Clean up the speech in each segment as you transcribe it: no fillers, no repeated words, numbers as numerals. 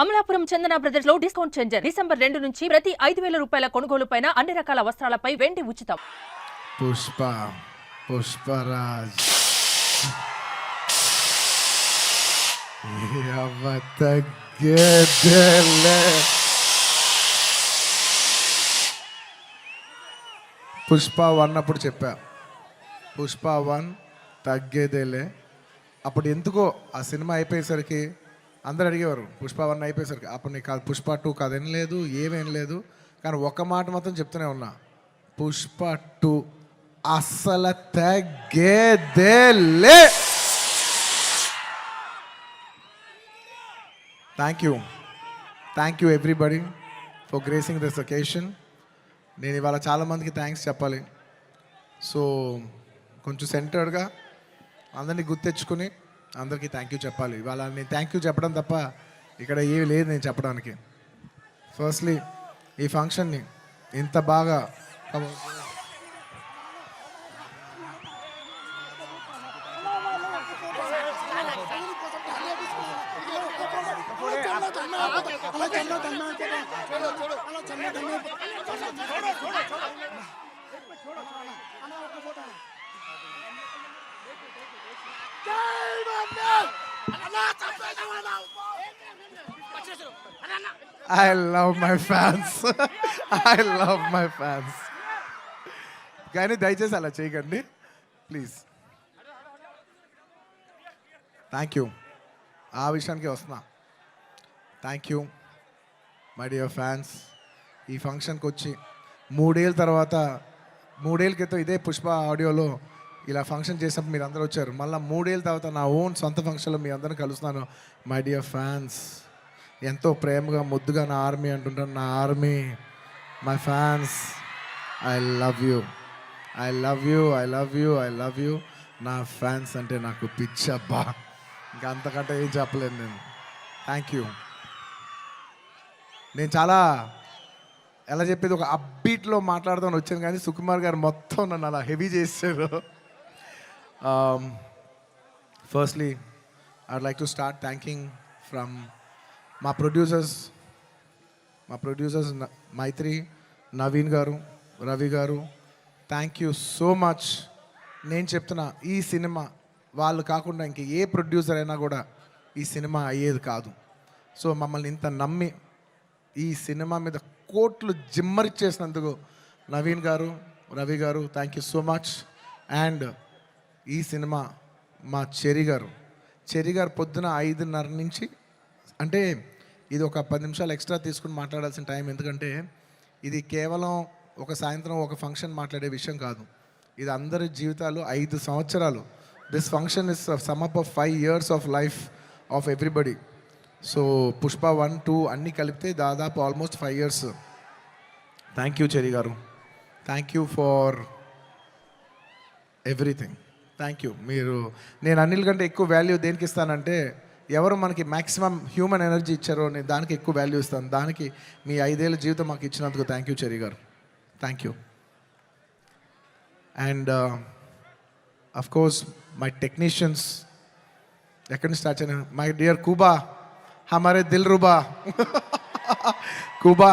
అమలాపురం చందన brothers లో discount changer December 2 నుంచి ప్రతి 5,000 రూపాయల కొనుగోలుపైన అన్ని రకాల వస్త్రాలపై వెండి ఉచితం. పుష్పరాజ్ పుష్ప 1 అప్పుడు చెప్పా, పుష్ప 1 తగ్గేదేలే. అప్పుడు ఎందుకో ఆ సినిమా అయిపోయేసరికి అందరు అడిగేవారు, పుష్ప 1 అయిపోయేసరికి అప్పుడు నీకు కాదు, పుష్ప 2 కాదు, ఏం లేదు, ఏమేం లేదు. కానీ ఒక్క మాట మాత్రం చెప్తూనే ఉన్నా, పుష్ప 2 అస్సలు తగ్గేదేలే. Thank you everybody for gracing this occasion. నేను ఇవాళ చాలామందికి థ్యాంక్స్ చెప్పాలి. సో కొంచెం సెంటర్డ్గా అందరినీ గుర్తెచ్చుకుని అందరికీ థ్యాంక్ యూ చెప్పాలి. ఇవాళ నేను థ్యాంక్ యూ చెప్పడం తప్ప ఇక్కడ ఏమీ లేదు నేను చెప్పడానికి. ఫస్ట్లీ ఈ ఫంక్షన్ని ఇంత బాగా I love my fans. I love my fans. కానీ దయచేసి అలా చేయకండి ప్లీజ్. Thank you. ఆ విషయానికి వస్తున్నా. Thank you my dear fans. ఈ ఫంక్షన్కి వచ్చి 3 ఏళ్ళ తర్వాత, 3 ఏళ్ళ క్రితం ఇదే పుష్ప ఆడియోలో ఇలా ఫంక్షన్ చేసినప్పుడు మీరు అందరూ వచ్చారు. మళ్ళీ 3 ఏళ్ళ తర్వాత నా ఓన్ సొంత ఫంక్షన్లో మీ అందరిని కలుస్తున్నాను. మై డియర్ ఫ్యాన్స్, ఎంతో ప్రేమగా ముద్దుగా నా ఆర్మీ అంటుంటాను. నా army, my fans, I love you, I love you, I love you, I love you. నా ఫ్యాన్స్ అంటే నాకు పిచ్చబ్బా, ఇంకా అంతకంటే ఏం చెప్పలేను నేను. Thank you. నేను చాలా ఎలా చెప్పేది, ఒక అప్బీట్లో మాట్లాడుతాను వచ్చాను, కానీ సుకుమార్ గారు మొత్తం నన్ను అలా హెవీ చేశారు. Firstly I'd like to start thanking from మా ప్రొడ్యూసర్స్ మైత్రి, నవీన్ గారు, రవి గారు. Thank you so much. నేను చెప్తున్నా, ఈ సినిమా వాళ్ళు కాకుండా ఇంక ఏ ప్రొడ్యూసర్ అయినా కూడా ఈ సినిమా అయ్యేది కాదు. సో మమ్మల్ని ఇంత నమ్మి ఈ సినిమా మీద కోట్లు జిమ్మరిచ్చేసినందుకు నవీన్ గారు, రవి గారు, thank you so much. And ఈ సినిమా మా చెరి గారు పొద్దున 5:30 నుంచి, అంటే ఇది ఒక 10 నిమిషాలు ఎక్స్ట్రా తీసుకుని మాట్లాడాల్సిన టైం, ఎందుకంటే ఇది కేవలం ఒక సాయంత్రం ఒక ఫంక్షన్ మాట్లాడే విషయం కాదు. ఇది అందరి జీవితాలు 5 సంవత్సరాలు. This function is sum up of 5 years of life of everybody. So Pushpa 1, 2 అన్నీ కలిపితే దాదాపు almost 5 years. Thank you Cherry గారు, thank you for everything. Thank you. నేను అన్నిటి కంటే ఎక్కువ వాల్యూ దేనికి ఇస్తానంటే, ఎవరు మనకి మ్యాక్సిమం హ్యూమన్ ఎనర్జీ ఇచ్చారో నేను దానికి ఎక్కువ వాల్యూ ఇస్తాను. దానికి మీ 5 ఏళ్ళ జీవితం మాకు ఇచ్చినందుకు థ్యాంక్ యూ చెరి గారు, thank you. And of course my technicians, ఎక్కడి నుంచి స్టార్ట్ చేయను, మై డియర్ కూబా, హమారే దిల్ రుబా Kuba,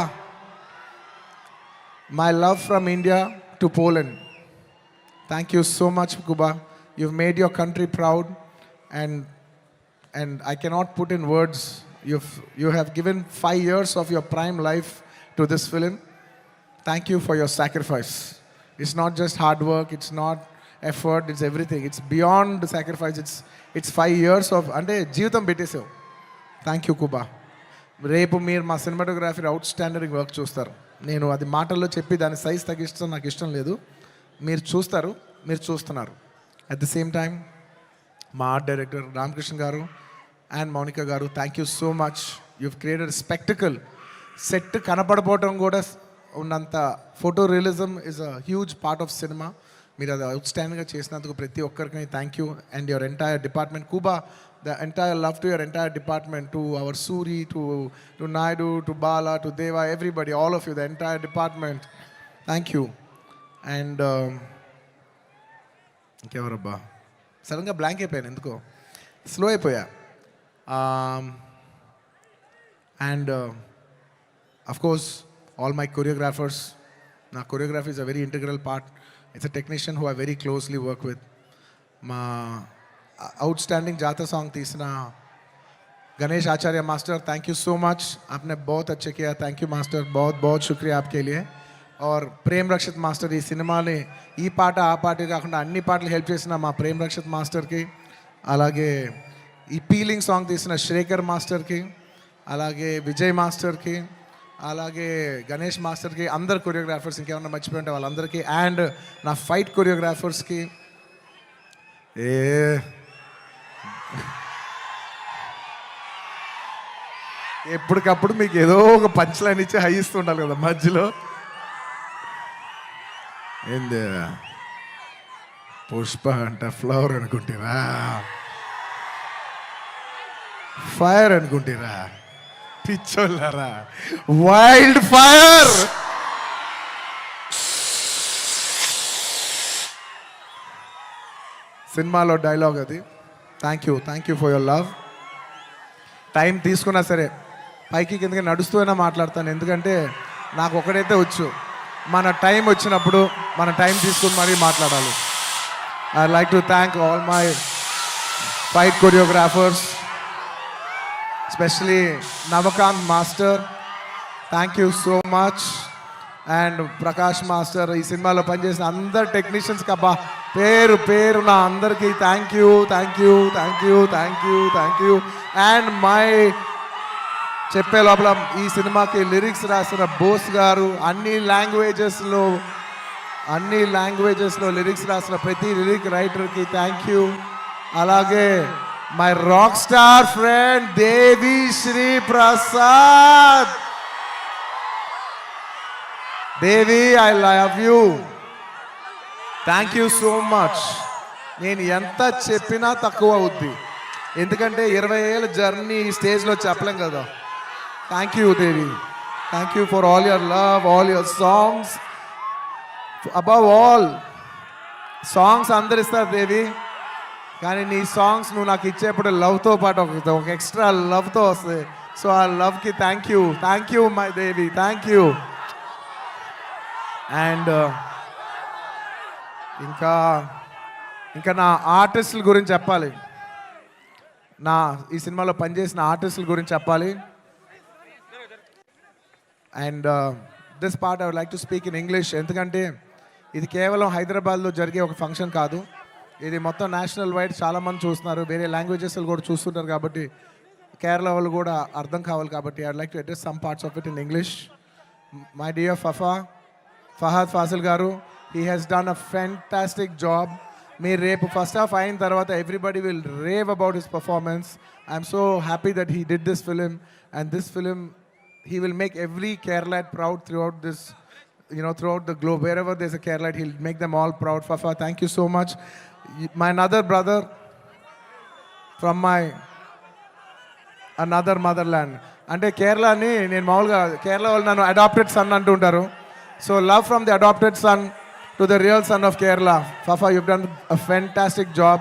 my love from India to Poland. Thank you so much, Kuba. You've made your country proud, and I cannot put in words. You have given 5 years of your prime life to this film. Thank you for your sacrifice. It's not just hard work, it's not effort, it's everything. It's beyond the sacrifice. It's 5 years of ante jeevitam పెట్టేసావు. Thank you, Kuba. రేపు మీరు మా cinematography out standard work చూస్తారు. నేను అది మాటల్లో చెప్పి దాని size తగ్గిస్తాం నాకు ఇష్టం లేదు. మీరు చూస్తారు, మీరు చూస్తున్నారు. అట్ ద సేమ్ టైం మా ఆర్ట్ డైరెక్టర్ రామకృష్ణ గారు అండ్ మౌనిక గారు, thank you so much. You've created spectacle. Set కనపడపోవటం కూడా ఉన్నంత photo realism is a huge part of cinema. మీరు అది అవుట్స్టాండింగ్గా చేసినందుకు ప్రతి ఒక్కరికి thank you. And your entire department Kuba, the entire love to your entire department, to our Suri, to Naidu, to Bala, to Deva, everybody, all of you, the entire department, thank you. And ఇంకెవరబ్బా, సడన్గా blank అయిపోయాను, ఎందుకో slow అయిపోయా. And of course, all my choreographers. Now, choreography is a very integral part. It's a technician who I very closely work with. My outstanding Jata song तीसरा Ganesh Acharya master, thank you so much, आपने बहुत अच्छे किया. Thank you master, बहुत बहुत शुक्रिया आपके लिए. और ప్రేమ్ రక్షిత్ మాస్టర్ ఈ సినిమాని ఈ పాట ఆ పాట కాకుండా అన్ని పాటలు హెల్ప్ చేసిన మా ప్రేమ్ రక్షిత్ మాస్టర్కి, అలాగే ఈ పీలింగ్ సాంగ్ తీసిన శ్రేఖర్ మాస్టర్కి, అలాగే విజయ్ మాస్టర్కి, అలాగే గణేష్ మాస్టర్కి, అందరు కొరియోగ్రాఫర్స్, ఇంకేమన్నా మర్చిపోయి ఉంటే వాళ్ళందరికీ, అండ్ నా ఫైట్ కొరియోగ్రాఫర్స్కి. ఎప్పటికప్పుడు మీకు ఏదో ఒక పంచ్ లైన్ ఇచ్చి హై ఇస్తుండాలి కదా మధ్యలో. ఏంది పుష్ప అంట ఫ్లవర్ అనుకుంటారా, ఫైర్ అనుకుంటారా, పిచ్చోళ్ళారా, వైల్డ్ ఫైర్. సినిమాలో డైలాగ్ అది. Thank you for your love. Time తీసుకున్నా సరే పైకి కిందకి నడుస్తూ అయినా మాట్లాడతాను, ఎందుకంటే నాకు ఒకటైతే వచ్చు, మన టైం వచ్చినప్పుడు మన టైం తీసుకుని మరీ మాట్లాడాలి. I like to thank all my fight choreographers, especially Navakanth master, thank you so much. And Prakash master, ఈ సినిమాలో పనిచేసిన అందరు టెక్నీషియన్స్కి అబ్బా పేరు పేరు నా అందరికీ థ్యాంక్ యూ. అండ్ మై చెప్పే లోపల ఈ సినిమాకి లిరిక్స్ రాసిన బోస్ గారు, అన్ని లాంగ్వేజెస్లో లిరిక్స్ రాసిన ప్రతి లిరిక్ రైటర్కి థ్యాంక్ యూ. అలాగే my rock star friend Devi Sri Prasad. Devi, I love you, thank you so much. నేను ఎంత చెప్పినా తక్కువ అవుద్ది, ఎందుకంటే 20 ఏళ్ళ జర్నీ ఈ స్టేజ్లో చెప్పలేం కదా. Thank you Devi, thank you for all your love, all your songs. Above all songs అందరు ఇస్తారు దేవి, కానీ నీ సాంగ్స్ నువ్వు నాకు ఇచ్చేప్పుడు లవ్తో పాటు ఒక ఎక్స్ట్రా లవ్తో వస్తుంది. సో ఆ లవ్కి thank you my Devi, thank you. And ఇంకా నా ఆర్టిస్టుల గురించి చెప్పాలి, ఈ సినిమాలో పనిచేసిన ఆర్టిస్టుల గురించి చెప్పాలి. And this part I would like to speak in English, ఎందుకంటే ఇది కేవలం హైదరాబాద్లో జరిగే ఒక ఫంక్షన్ కాదు, ఇది మొత్తం నేషనల్ వైడ్ చాలామంది చూస్తున్నారు, వేరే లాంగ్వేజెస్ కూడా చూస్తుంటారు, కాబట్టి కేరళ వాళ్ళు కూడా అర్థం కావాలి. కాబట్టి I would like to address some parts of it in English. My dear Fahadh Faasil గారు, he has done a fantastic job. మీరు రేపు ఫస్ట్ హాఫ్ అయిన తర్వాత everybody will rave about his performance. I'm so happy that he did this film, and this film he will make every Keralite proud throughout this, throughout the globe. Wherever there's a Keralite, he'll make them all proud. Fafa, thank you so much. My another brother from my another motherland. అంటే కేరళని నేను మామూలుగా కేరళ వాళ్ళు నన్ను adapted son అంటుంటారు. So love from the adapted son to the real son of Kerala. Fafa, you've done a fantastic job.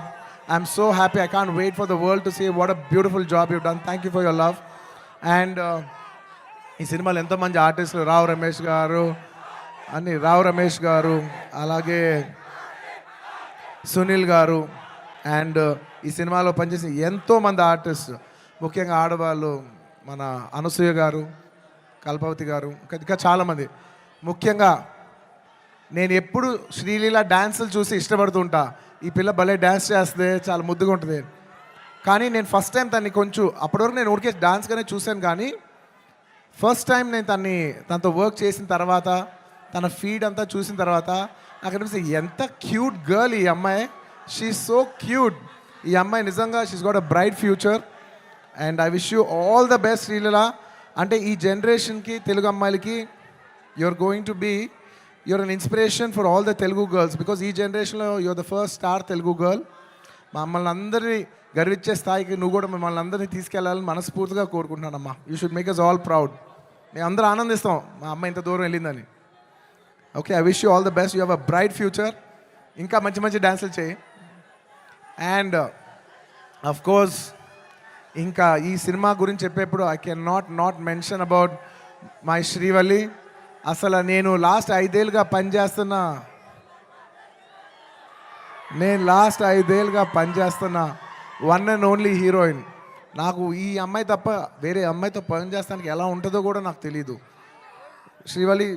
I'm so happy. I can't wait for the world to see what a beautiful job you've done. Thank you for your love. And ఈ సినిమాలో ఎంతోమంది ఆర్టిస్టులు, రావు రమేష్ గారు, అలాగే సునీల్ గారు, and ఈ సినిమాలో పనిచేసిన ఎంతోమంది ఆర్టిస్ట్, ముఖ్యంగా ఆడవాళ్ళు, మన అనసూయ గారు, కల్పవతి గారు, ఇంకా చాలామంది. ముఖ్యంగా నేను ఎప్పుడు శ్రీలీల డ్యాన్సులు చూసి ఇష్టపడుతుంటా, ఈ పిల్ల భలే డ్యాన్స్ చేస్తే చాలా ముద్దుగా ఉంటుంది. కానీ నేను ఫస్ట్ టైం తన్ని కొంచెం, అప్పటివరకు నేను ఊరికే డాన్స్గానే చూశాను, కానీ ఫస్ట్ టైం నేను తనతో వర్క్ చేసిన తర్వాత, తన ఫీడ్ అంతా చూసిన తర్వాత నాకు అనిపిస్తుంది ఎంత క్యూట్ గర్ల్ ఈ అమ్మాయి. She so cute. ఈ అమ్మాయి నిజంగా she's got a bright future, and I wish you all the best Sreeleela. అంటే ఈ జనరేషన్కి, తెలుగు అమ్మాయిలకి you're an inspiration for all the Telugu girls, because ఈ జనరేషన్లో you're the first star Telugu girl. మమ్మల్ని అందరినీ గర్వించే స్థాయికి నువ్వు కూడా మిమ్మల్ని అందరినీ తీసుకెళ్ళాలని మనస్ఫూర్తిగా కోరుకుంటున్నానమ్మా. You should make us all proud. మేము అందరూ ఆనందిస్తాం మా అమ్మ ఇంత దూరం వెళ్ళిందని. Okay, I wish you all the best. You have a bright future. ఇంకా మంచి మంచి డ్యాన్సులు చేయి. అండ్ అఫ్ కోర్స్ ఇంకా ఈ సినిమా గురించి చెప్పేప్పుడు I can not mention about my Srivalli. అసలు నేను లాస్ట్ 5 ఏళ్ళుగా పనిచేస్తున్న వన్ అండ్ ఓన్లీ హీరోయిన్. నాకు ఈ అమ్మాయి తప్ప వేరే అమ్మాయితో పని చేస్తానికి ఎలా ఉంటుందో కూడా నాకు తెలీదు. Srivalli,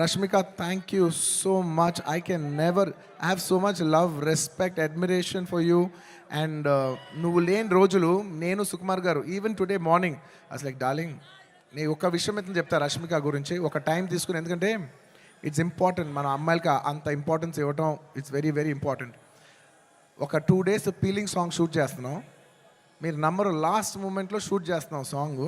Rashmika, thank you so much. I can never have so much love, respect, admiration for you. And నువ్వు లేని రోజులు నేను, సుకుమార్ గారు, ఈవెన్ టుడే మార్నింగ్ అసలు లైక్ డార్లింగ్, నేను ఒక విషయం అయితే చెప్తా రష్మిక గురించి, ఒక టైం తీసుకుని. ఎందుకంటే ఇట్స్ ఇంపార్టెంట్, మన అమ్మాయిలకి అంత ఇంపార్టెన్స్ ఇవ్వటం ఇట్స్ వెరీ వెరీ ఇంపార్టెంట్. ఒక 2 days పీలింగ్ సాంగ్ షూట్ చేస్తున్నాం. మీరు నమ్మరు, లాస్ట్ మూమెంట్లో షూట్ చేస్తున్నాం సాంగ్.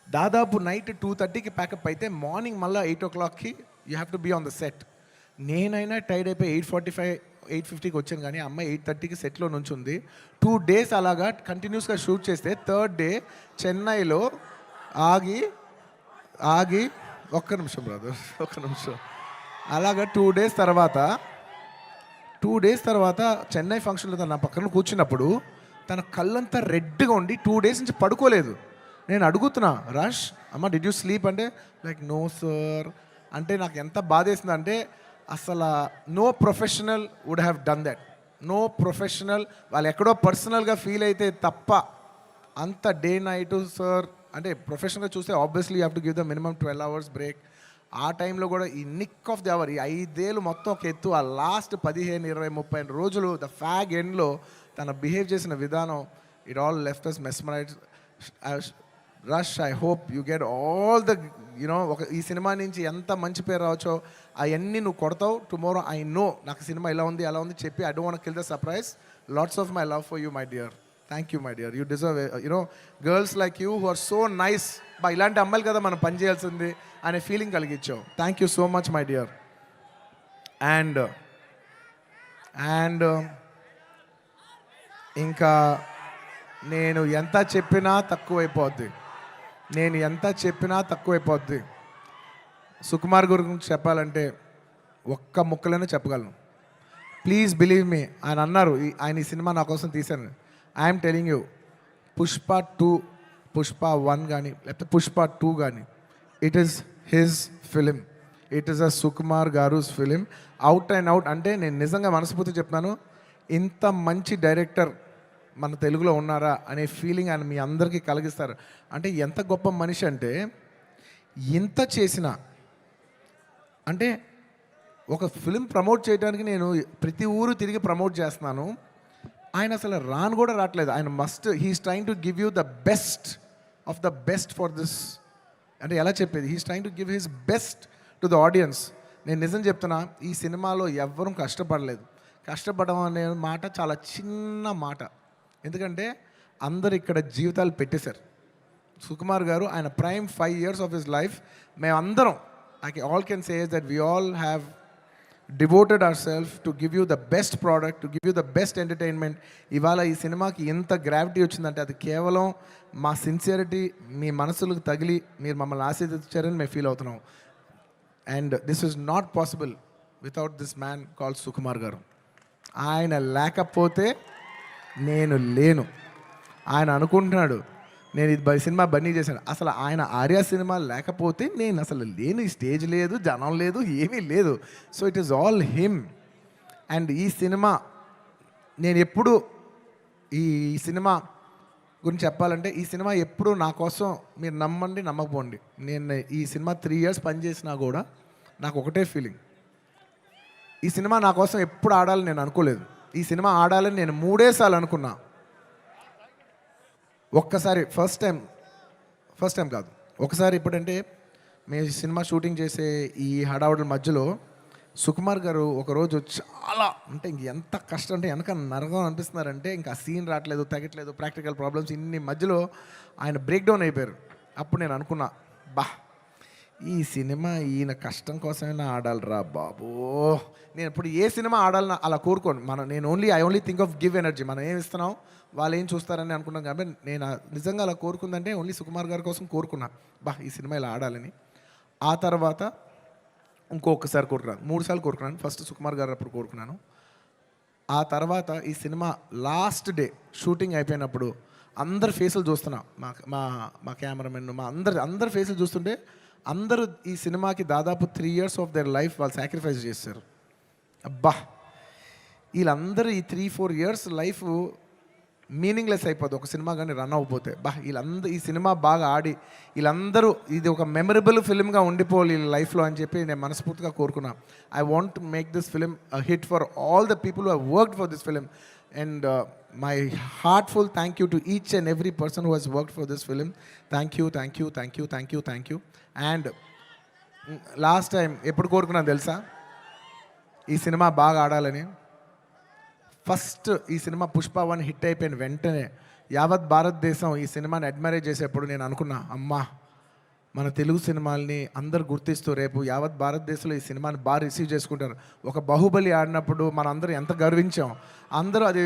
దాదాపు నైట్ 2:30కి ప్యాకప్ అయితే మార్నింగ్ మళ్ళీ 8 o'clockకి you have to be on the set. నేనైనా టైడ్ అయిపోయి 8:45, 8:50కి వచ్చాను, కానీ అమ్మాయి 8:30కి సెట్లో నుంచి ఉంది. 2 days అలాగా కంటిన్యూస్గా షూట్ చేస్తే 3rd day చెన్నైలో ఆగి ఒక్క నిమిషం బ్రదర్, ఒక్క నిమిషం. అలాగా 2 days తర్వాత చెన్నై ఫంక్షన్లో తన నా పక్కన కూర్చున్నప్పుడు తన కళ్ళంతా రెడ్గా ఉండి 2 days నుంచి పడుకోలేదు. నేను అడుగుతున్నా, రష్ అమ్మ డిడ్ యూ స్లీప్ అంటే లైక్ నో సార్ అంటే నాకు ఎంత బాధేసింది అంటే అసలు no professional would have done that. No professional వాళ్ళు ఎక్కడో పర్సనల్గా ఫీల్ అయితే తప్ప అంత డే నైట్ సార్ అంటే ప్రొఫెషనల్గా చూస్తే obviously you have to give the minimum 12 hours break. ఆ టైంలో కూడా ఈ నిక్ ఆఫ్ ది అవర్, ఈ 5 ఏళ్ళు మొత్తం ఒక ఎత్తు, ఆ లాస్ట్ 15, 20, 30 రోజులు ద ఫ్యాగ్ ఎండ్లో తన బిహేవ్ చేసిన విధానం, it all left us mesmerize. Rash, I hope you get all the ఈ సినిమా నుంచి ఎంత మంచి పేరు రావచ్చో అవన్నీ నువ్వు కొడతావు. టుమారో ఐ నో నాకు సినిమా ఇలా ఉంది అలా ఉంది చెప్పి I don't want kill the surprise. Lots of my love for you my dear. Thank you my dear. You deserve girls like you who are so nice. ఇలాంటి అమ్మాయిలు కదా మనం పని చేయాల్సింది అనే ఫీలింగ్ కలిగించావు. Thank you so much my dear. And ఇంకా నేను ఎంత చెప్పినా తక్కువైపోద్ది. సుకుమార్ గురించి చెప్పాలంటే ఒక్క ముక్కలోనే చెప్పగలను. Please believe me. ఆయన అన్నారు ఆయన ఈ సినిమా నా కోసం తీశాను. ఐఎమ్ టెలింగ్ యూ, పుష్ప 1 కానీ లేకపోతే పుష్ప 2 కానీ it is his film. It is a Sukumar గారుస్ ఫిలిం. Out and out. అంటే నేను నిజంగా మనస్ఫూర్తి చెప్తున్నాను, ఇంత మంచి డైరెక్టర్ మన తెలుగులో ఉన్నారా అనే ఫీలింగ్ ఆయన మీ అందరికీ కలిగిస్తారు. అంటే ఎంత గొప్ప మనిషి అంటే ఇంత చేసిన అంటే ఒక ఫిలిం ప్రమోట్ చేయడానికి నేను ప్రతి ఊరు తిరిగి ప్రమోట్ చేస్తున్నాను. ఆయన అసలు కూడా రావట్లేదు. ఆయన he's trying to give you the best of the best for this. అంటే ఎలా చెప్పేది, he's trying to give his best to the audience. నేను నిజం చెప్తున్నా, ఈ సినిమాలో ఎవ్వరూ కష్టపడలేదు. కష్టపడడం అనే మాట చాలా చిన్న మాట. ఎందుకంటే అందరు ఇక్కడ జీవితాలు పెట్టేశారు. సుకుమార్ గారు ఆయన prime 5 years of his life మేమందరం all can say that we all have devoted our self to give you the best product, to give you the best entertainment. ఇవాళ ఈ సినిమాకి ఎంత గ్రావిటీ వచ్చిందంటే అది కేవలం మా సిన్సియరిటీ మీ మనసులకు తగిలి మీరు మమ్మల్ని ఆశీర్వదించారని మేము ఫీల్ అవుతున్నాం. And this is not possible without this man called Sukumar గారు. ఆయన లేకపోతే నేను లేను. ఆయన అనుకుంటున్నాడు నేను ఇది సినిమా బన్నీ చేశాను. అసలు ఆయన ఆర్య సినిమా లేకపోతే నేను అసలు లేను. ఈ స్టేజ్ లేదు, జనం లేదు, ఏమీ లేదు. So it is all him. And ఈ సినిమా నేను ఎప్పుడు ఈ సినిమా గురించి చెప్పాలంటే ఈ సినిమా ఎప్పుడు నా కోసం మీరు నమ్మండి నమ్మకపోండి, నేను ఈ సినిమా 3 years పనిచేసినా కూడా నాకు ఒకటే ఫీలింగ్, ఈ సినిమా నా కోసం ఎప్పుడు ఆడాలని నేను అనుకోలేదు. ఈ సినిమా ఆడాలని నేను 3 సార్లు అనుకున్నా. ఒక్కసారి ఫస్ట్ టైం కాదు, ఒకసారి ఇప్పుడంటే మేము సినిమా షూటింగ్ చేసే ఈ హడావుడి మధ్యలో సుకుమార్ గారు ఒకరోజు చాలా అంటే ఇంక ఎంత కష్టం అంటే వెనక నరకం అనిపిస్తున్నారంటే ఇంకా సీన్ రావట్లేదు, తగ్గట్లేదు, ప్రాక్టికల్ ప్రాబ్లమ్స్ ఇన్ని మధ్యలో ఆయన బ్రేక్ డౌన్ అయిపోయారు. అప్పుడు నేను అనుకున్నా, ఈ సినిమా ఈయన కష్టం కోసమైనా ఆడాలిరా బాబో. నేను ఇప్పుడు ఏ సినిమా ఆడాలన్నా అలా కోరుకోను. నేను I only think of give energy. మనం ఏమి ఇస్తున్నాం వాళ్ళు ఏం చూస్తారని అనుకున్నాం. కాబట్టి నేను నిజంగా అలా కోరుకుందంటే ఓన్లీ సుకుమార్ గారి కోసం కోరుకున్నా, ఈ సినిమా ఇలా ఆడాలని. ఆ తర్వాత ఇంకొకసారి కోరుకున్నాను, 3 సార్లు కోరుకున్నాను. ఫస్ట్ సుకుమార్ గారు అప్పుడు కోరుకున్నాను. ఆ తర్వాత ఈ సినిమా లాస్ట్ డే షూటింగ్ అయిపోయినప్పుడు అందరి ఫేసులు చూస్తున్నా, మా మా మా కెమెరామెన్, మా అందరి ఫేసులు చూస్తుంటే అందరూ ఈ సినిమాకి దాదాపు 3 years ఆఫ్ దేర్ లైఫ్ వాళ్ళు సాక్రిఫైస్ చేశారు. అబ్బా, వీళ్ళందరూ ఈ 3-4 years లైఫ్ మీనింగ్లెస్ అయిపోద్ది ఒక సినిమా కానీ రన్ అవ్వకపోతే. వీళ్ళందరూ ఈ సినిమా బాగా ఆడి వీళ్ళందరూ ఇది ఒక మెమరబుల్ ఫిల్మ్గా ఉండిపోవాలి వీళ్ళ లైఫ్లో అని చెప్పి నేను మనస్ఫూర్తిగా కోరుకున్నా. I want to make this film hit for all the people who have worked for this film. And my heartful thank you to each and every person who has worked for this film. Thank you, thank you, thank you, thank you, thank you. And last time ఎప్పుడు కోరుకున్నాను తెలుసా ఈ cinema బాగా ఆడాలని? First ఈ cinema Pushpa 1 hit అయిపోయిన వెంటనే యావత్ భారతదేశం ఈ సినిమాని అడ్మైర్ చేసేప్పుడు నేను అనుకున్నా, అమ్మా మన తెలుగు సినిమాల్ని అందరు గుర్తిస్తూ రేపు యావత్ భారతదేశంలో ఈ సినిమాని బాగా రిసీవ్ చేసుకుంటారు. ఒక బాహుబలి ఆడినప్పుడు మన అందరూ ఎంత గర్వించాం. అందరూ అది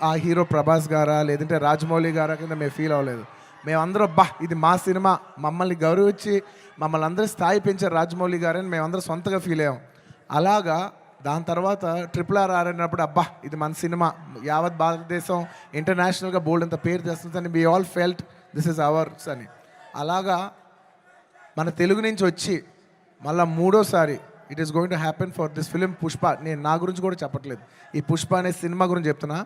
ఆ హీరో ప్రభాస్ గారా లేదంటే రాజమౌళి గారా కింద మేము ఫీల్ అవ్వలేదు. మేమందరం ఇది మా సినిమా, మమ్మల్ని గౌరవించి మమ్మల్ని అందరూ స్థాయి పెంచారు రాజమౌళి గారని మేమందరం సొంతగా ఫీల్ అయ్యాం. అలాగా దాని తర్వాత RRR ఆడినప్పుడు ఇది మన సినిమా, యావత్ భారతదేశం ఇంటర్నేషనల్గా బోల్డ్ అంత పేరు తెస్తుందని we all felt this is ours అని. అలాగా మన తెలుగు నుంచి వచ్చి మళ్ళీ మూడోసారి it is going to happen for this film Pushpa. నేను నా గురించి కూడా చెప్పట్లేదు, ఈ పుష్ప అనే సినిమా గురించి చెప్తున్నా.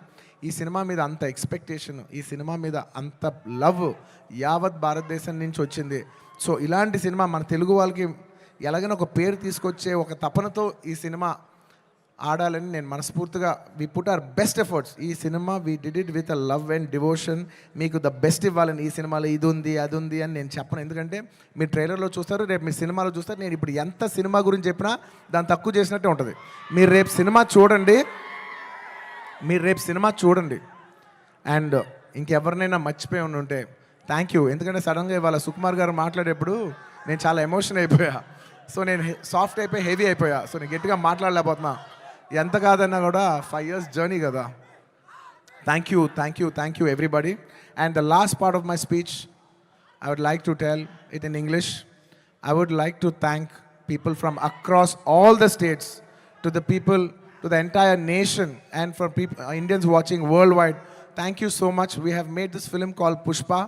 ఈ సినిమా మీద అంత ఎక్స్పెక్టేషన్, ఈ సినిమా మీద అంత లవ్ యావత్ భారతదేశం నుంచి వచ్చింది. సో ఇలాంటి సినిమా మన తెలుగు వాళ్ళకి ఎలాగైనా ఒక పేరు తీసుకొచ్చే ఒక తపనతో ఈ సినిమా ఆడాలని నేను మనస్ఫూర్తిగా we put our best efforts. ఈ సినిమా we did it with a love and devotion. మీకు ద బెస్ట్ ఇవ్వాలని, ఈ సినిమాలో ఇది ఉంది అది ఉంది అని నేను చెప్పను. ఎందుకంటే మీరు ట్రైలర్లో చూస్తారు, రేపు మీ సినిమాలో చూస్తారు. నేను ఇప్పుడు ఎంత సినిమా గురించి చెప్పినా దాన్ని తక్కువ చేసినట్టే ఉంటుంది. మీరు రేపు సినిమా చూడండి. అండ్ ఇంకెవరినైనా మర్చిపోయి ఉంటే థ్యాంక్ యూ. ఎందుకంటే సడన్గా ఇవాళ సుకుమార్ గారు మాట్లాడేప్పుడు నేను చాలా ఎమోషన్ అయిపోయా. సో నేను సాఫ్ట్ అయిపోయి హెవీ అయిపోయా. సో నేను గట్టిగా మాట్లాడలేకపోతున్నా. ఎంత కాదన్నా కూడా 5 years జర్నీ కదా. Thank you everybody. And the last part of my speech I would like to tell it in English. I would like to thank people from across all the states, to the people, to the entire nation, and for people, Indians watching worldwide. Thank you so much. We have made this film called Pushpa.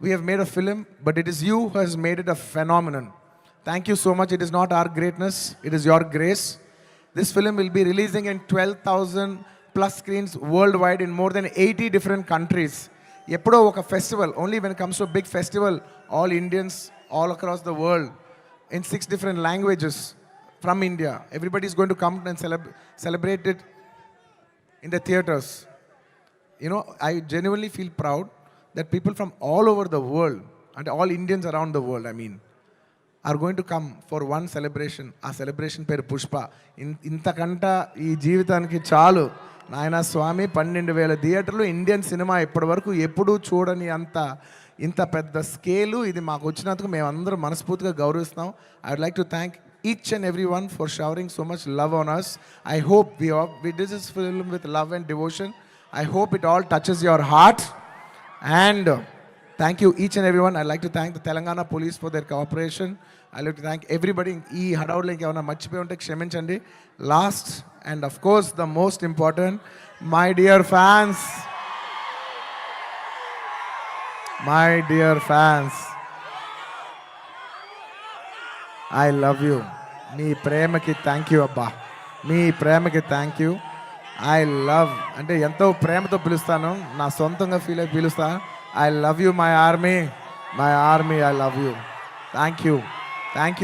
We have made a film, but it is you who has made it a phenomenon. Thank you so much. It is not our greatness, it is your grace. This film will be releasing in 12,000 plus screens worldwide in more than 80 different countries. Eppudo oka festival, only when it comes to a big festival, all Indians all across the world in 6 different languages from India, everybody is going to come and celebrate it in the theaters. You know, I genuinely feel proud that people from all over the world, and all Indians around the world, I mean, are going to come for one celebration. ఆ celebration పేరు పుష్ప. ఇంతకంట ఈ జీవితానికి చాలు నాయనా స్వామి. 12,000 థియేటర్లు, Indian cinema ఇప్పటి వరకు ఎప్పుడూ చూడని ఇంత పెద్ద స్కేలు ఇది మాకు వచ్చినందుకు మేమందరం మనస్ఫూర్తిగా గౌరవిస్తున్నాం. I would like to thank each and everyone for showering so much love on us. I hope we did this film with love and devotion. I hope it all touches your heart. And thank you each and everyone. I'd like to thank the Telangana police for their cooperation. I'd like to thank everybody. ఈ హడావుడిలో ఇంకేమైనా మర్చిపోయి ఉంటే క్షమించండి. Last and of course the most important, my dear fans. I love you. మీ ప్రేమకి thank you అబ్బా. మీ ప్రేమకి thank you. I love అంటే ఎంతో ప్రేమతో పిలుస్తాను, నా సొంతంగా ఫీల్ అయి పిలుస్తాను. I love you, my army, I love you. Thank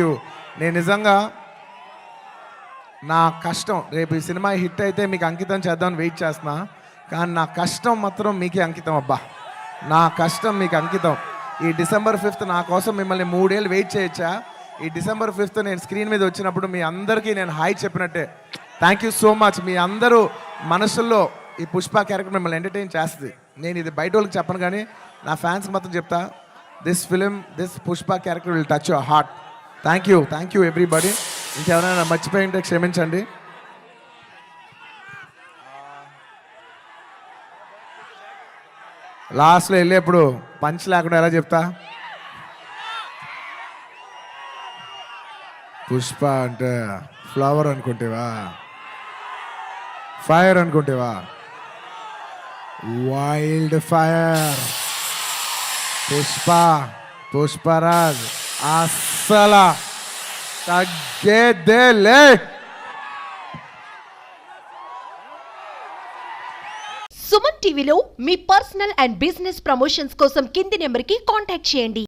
you. నేను నిజంగా నా కష్టం రేపు ఈ సినిమా హిట్ అయితే మీకు అంకితం చేద్దామని వెయిట్ చేస్తున్నా. కానీ నా కష్టం మాత్రం మీకే అంకితం అబ్బా. నా కష్టం మీకు అంకితం. ఈ December 5th నా కోసం మిమ్మల్ని 3 ఏళ్ళు వెయిట్ చేయొచ్చా? ఈ December 5th నేను స్క్రీన్ మీద వచ్చినప్పుడు మీ అందరికీ నేను హాయ్ చెప్పినట్టే. Thank you so much. మీ అందరూ మనసుల్లో ఈ పుష్ప క్యారెక్టర్ మిమ్మల్ని ఎంటర్టైన్ చేస్తుంది. నేను ఇది బయట వాళ్ళకి చెప్పను కానీ నా ఫ్యాన్స్కి మాత్రం చెప్తా, this Pushpa character will touch your heart. Thank you everybody. ఇంకెవరైనా మర్చిపోయి ఉంటే క్షమించండి. లాస్ట్లో వెళ్ళేప్పుడు పంచ్ లేకుండా ఎలా చెప్తా? పుష్ప అంటే ఫ్లవర్ అనుకుంటేవా, ఫైర్ అనుకుంటేవా? Wild fire. పుష్పరాజ్ అస్సలు తగ్గేదేలే. సుమన్ టీవీలో మీ పర్సనల్ అండ్ బిజినెస్ ప్రమోషన్స్ కోసం కింది నెంబర్కి కాంటాక్ట్ చేయండి.